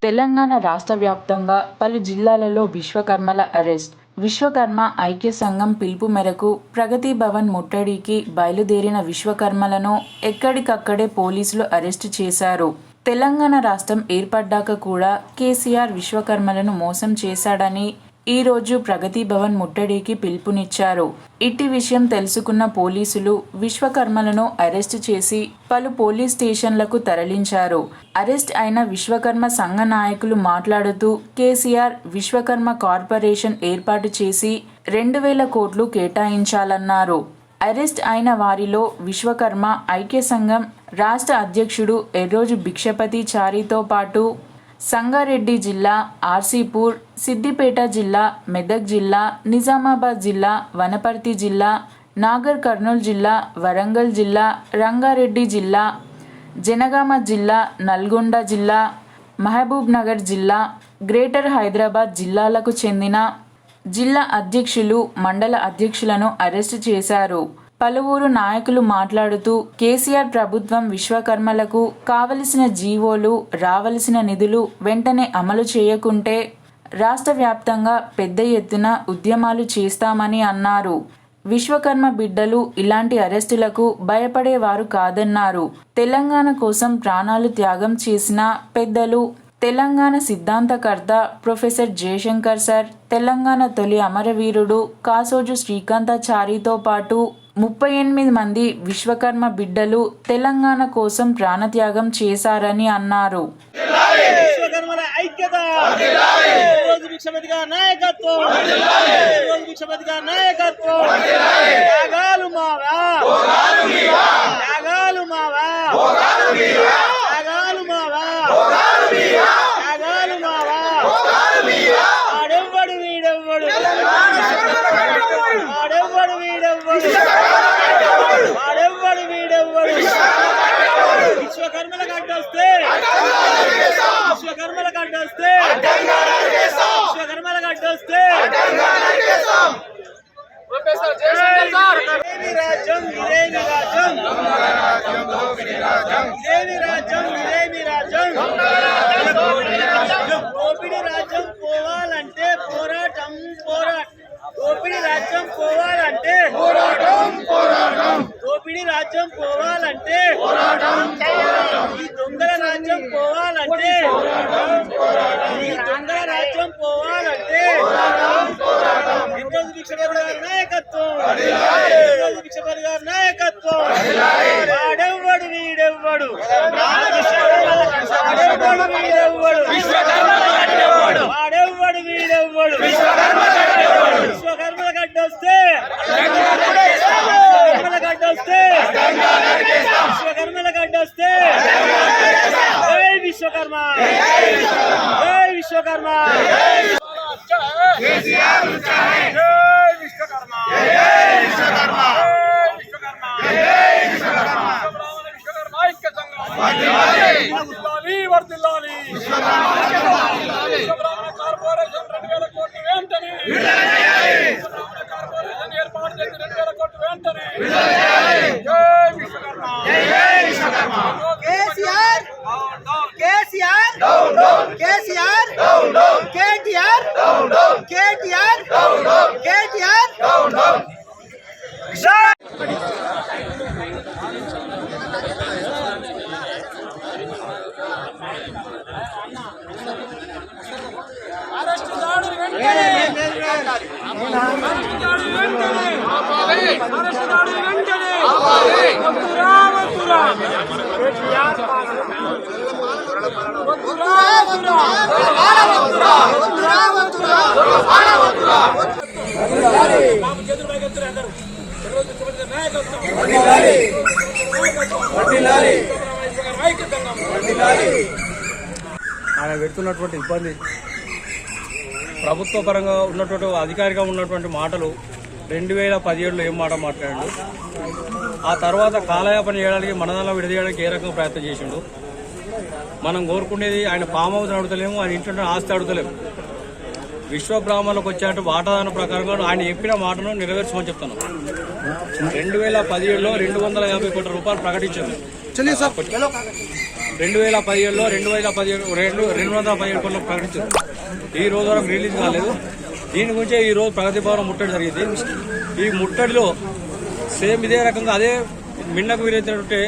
తెలంగాణ రాష్ట్ర వ్యాప్తంగా పలు జిల్లాలలో విశ్వకర్మల అరెస్ట్. విశ్వకర్మ ఐక్య సంఘం పిలుపు మేరకు ప్రగతి భవన్ ముట్టడికి బయలుదేరిన విశ్వకర్మలను ఎక్కడికక్కడే పోలీసులు అరెస్టు చేశారు. తెలంగాణ రాష్ట్రం ఏర్పడ్డాక కూడా కేసీఆర్ విశ్వకర్మలను మోసం చేశాడని ఈ రోజు ప్రగతి భవన్ ముట్టడికి పిలుపునిచ్చారు. ఇట్టి విషయం తెలుసుకున్న పోలీసులు విశ్వకర్మలను అరెస్టు చేసి పలు పోలీస్ స్టేషన్లకు తరలించారు. అరెస్ట్ అయిన విశ్వకర్మ సంఘ నాయకులు మాట్లాడుతూ కేసీఆర్ విశ్వకర్మ కార్పొరేషన్ ఏర్పాటు చేసి 2,000 కోట్లు కేటాయించాలన్నారు. అరెస్ట్ అయిన వారిలో విశ్వకర్మ ఐక్య సంఘం రాష్ట్ర అధ్యక్షుడు ఎర్రోజు భిక్షపతి చారితో పాటు సంగారెడ్డి జిల్లా, ఆర్సీపూర్, సిద్దిపేట జిల్లా, మెదక్ జిల్లా, నిజామాబాద్ జిల్లా, వనపర్తి జిల్లా, నాగర్ కర్నూల్ జిల్లా, వరంగల్ జిల్లా, రంగారెడ్డి జిల్లా, జనగామ జిల్లా, నల్గొండ జిల్లా, మహబూబ్ నగర్ జిల్లా, గ్రేటర్ హైదరాబాద్ జిల్లాలకు చెందిన జిల్లా అధ్యక్షులు, మండల అధ్యక్షులను అరెస్టు చేశారు. పలువురు నాయకులు మాట్లాడుతూ కేసీఆర్ ప్రభుత్వం విశ్వకర్మలకు కావలసిన జీవోలు, రావలసిన నిధులు వెంటనే అమలు చేయకుంటే రాష్ట్ర వ్యాప్తంగా పెద్ద ఎత్తున ఉద్యమాలు చేస్తామని అన్నారు. విశ్వకర్మ బిడ్డలు ఇలాంటి అరెస్టులకు భయపడేవారు కాదన్నారు. తెలంగాణ కోసం ప్రాణాలు త్యాగం చేసిన పెద్దలు, తెలంగాణ సిద్ధాంతకర్త ప్రొఫెసర్ జయశంకర్ సార్, తెలంగాణ తొలి అమరవీరుడు కాసోజు శ్రీకాంతాచారితో పాటు 38 మంది విశ్వకర్మ బిడ్డలు తెలంగాణ కోసం ప్రాణత్యాగం చేశారని అన్నారు. ఆయన పెడుతున్నటువంటి ఇబ్బంది, ప్రభుత్వ పరంగా ఉన్నటువంటి అధికారిగా ఉన్నటువంటి మాటలు 2017లో ఏం మాట మాట్లాడాడు, ఆ తర్వాత కాలయాపన చేయడానికి మనదల్లా విడదీయడానికి ఏ రకంగా ప్రయత్నం చేసిండు. మనం కోరుకునేది ఆయన ఫామ్ హౌస్ అడుగుతలేము, ఆయన ఇంట్లో ఆస్తి అడుగుతలేము. విశ్వ బ్రాహ్మణులకు వచ్చేట వాటాదాన ప్రకారంగా ఆయన చెప్పిన మాటను నెరవేర్చమని చెప్తున్నాం. 2017లో 250 కోట్ల రూపాయలు ప్రకటించింది. 2017లో 217 కోట్లు ప్రకటించారు. ఈ రోజు వరకు రిలీజ్ కాలేదు. దీని గురించే ఈ రోజు ప్రగతి భవన్ ముట్టడి జరిగింది. ఈ ముట్టడిలో సేమ్ ఇదే రకంగా అదే మిన్నకు వీరైనటువంటి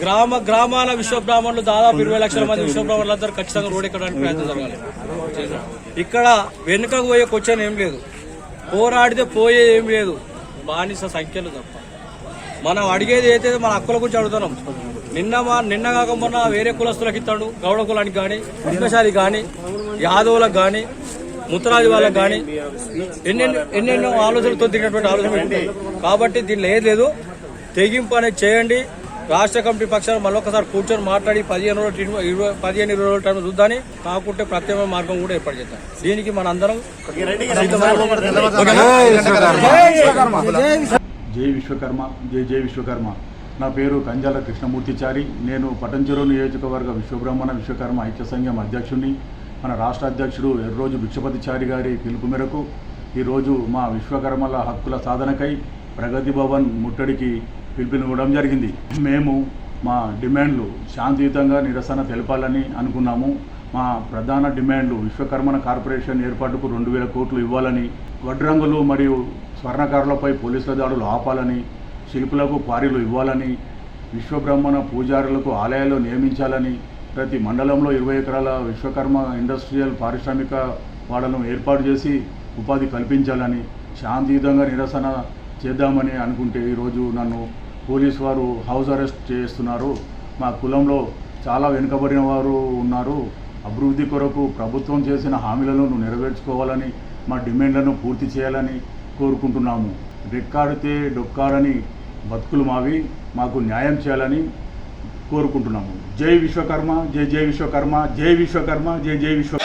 గ్రామాల విశ్వబ్రాహ్మణులు దాదాపు 20 లక్షల మంది విశ్వబ్రాహ్మణులందరూ ఖచ్చితంగా రోడ్ ఎక్కడానికి ప్రయత్నం జరగాలి. ఇక్కడ వెనుకకు పోయే క్వశ్చన్ ఏం లేదు, పోరాడితే పోయే ఏం లేదు, బానిస సంఖ్యలు తప్ప. మనం అడిగేది అయితే మన హక్కుల గురించి అడుగుతున్నాం. నిన్న కాక మొన్న వేరే కులస్తులకు ఇస్తాడు, గౌడ కులానికి కానీ, కృష్ణశాలి కానీ, యాదవులకు కానీ, ముత్తరాజు వాళ్ళకి కానీ ఎన్నెన్నో ఆలోచనలతో తిరిగినటువంటి ఆలోచన ఉంటాయి. కాబట్టి దీనిలో ఏది లేదు, తెగింపు అనేది చేయండి. రాష్ట్ర కమిటీ పక్షాలు మళ్ళొకసారి కూర్చొని మాట్లాడి 15-20 రోజుల టైం చూద్దాని, కాకుంటే ప్రత్యామ్నాయ మార్గం కూడా ఏర్పాటు చేద్దాం. దీనికి మన అందరం జై విశ్వకర్మ, జై విశ్వకర్మ. నా పేరు కంజాల కృష్ణమూర్తిచారి. నేను పటంచెరు నియోజకవర్గ విశ్వబ్రాహ్మణ విశ్వకర్మ ఐక్య సంఘం అధ్యక్షుడిని. మన రాష్ట్ర అధ్యక్షుడు ఎర్రోజు భిక్షపతిచారి గారి పిలుపు మేరకు ఈరోజు మా విశ్వకర్మల హక్కుల సాధనకై ప్రగతి భవన్ ముట్టడికి పిలుపునివ్వడం జరిగింది. మేము మా డిమాండ్లు శాంతియుతంగా నిరసన తెలపాలని అనుకున్నాము. మా ప్రధాన డిమాండ్లు విశ్వకర్మణ కార్పొరేషన్ ఏర్పాటుకు 2000 కోట్లు ఇవ్వాలని, వడ్రంగులు మరియు స్వర్ణకారులపై పోలీసుల దాడులు ఆపాలని, శిల్పులకు క్వారీలు ఇవ్వాలని, విశ్వబ్రాహ్మణ పూజారులకు ఆలయాల్లో నియమించాలని, ప్రతి మండలంలో 20 ఎకరాల విశ్వకర్మ ఇండస్ట్రియల్ పారిశ్రామిక వాడలను ఏర్పాటు చేసి ఉపాధి కల్పించాలని, శాంతియుతంగా నిరసన చేద్దామని అనుకుంటే ఈరోజు నన్ను పోలీసు వారు హౌస్ అరెస్ట్ చేస్తున్నారు. మా కులంలో చాలా వెనుకబడిన వారు ఉన్నారు. అభివృద్ధి కొరకు ప్రభుత్వం చేసిన హామీలను నెరవేర్చుకోవాలని, మా డిమాండ్లను పూర్తి చేయాలని కోరుకుంటున్నాము. రెక్కాడితే డొక్కాడని బతుకులు మావి, మాకు న్యాయం చేయాలని కోరుకుంటున్నాము. జై విశ్వకర్మ, జై విశ్వకర్మ, జై విశ్వకర్మ, జై విశ్వకర్మ.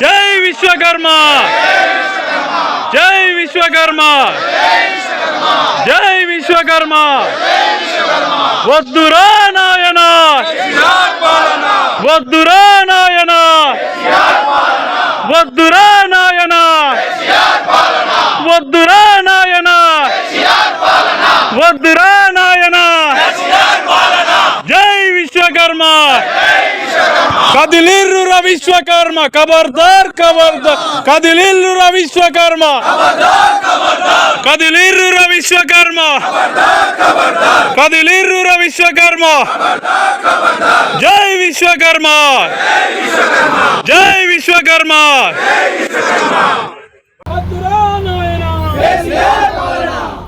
జై విశ్వకర్మ, జై విశ్వకర్మ, జై విశ్వకర్మ. వద్దురా నాయన, వద్దురా నాయన, వద్దురా నాయన, వద్దురా నాయన, వద్దురా నాయన. జై విశ్వకర్మ. కదిలిర్రురా విశ్వకర్మ, ఖబర్దార్ ఖబర్దార్. కదిలిర్రురా విశ్వకర్మ, కదిలిర్రురా విశ్వకర్మ, కదిలిర్రురా విశ్వకర్మ. జై విశ్వకర్మ, జై విశ్వకర్మ.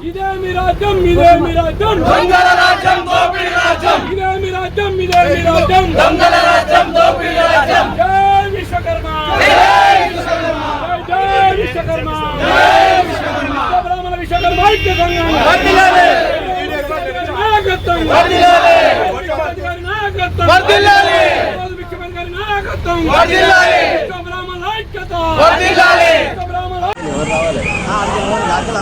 ఇదే మీ రాజ్యం, ఇదే మీ రాజ్యం, దొంగల రాజ్యం, దోపిడీ రాజ్యం. ఇదే మీ రాజ్యం, ఇదే మీ రాజ్యం, దొంగల రాజ్యం, దోపిడీ రాజ్యం. జై విశ్వకర్మ, జై విశ్వకర్మ, జై విశ్వకర్మ, జై విశ్వకర్మ. బ్రాహ్మణ విశ్వకర్మ ఐక్య సంఘం వర్ధిల్లాలి, నాయకత్వం వర్ధిల్లాలి, నాయకత్వం వర్ధిల్లాలి, విశ్వకర్మ నాయకత్వం వర్ధిల్లాలి, బ్రాహ్మణ ఐక్యత వర్ధిల్లాలి, బ్రాహ్మణ అందరూ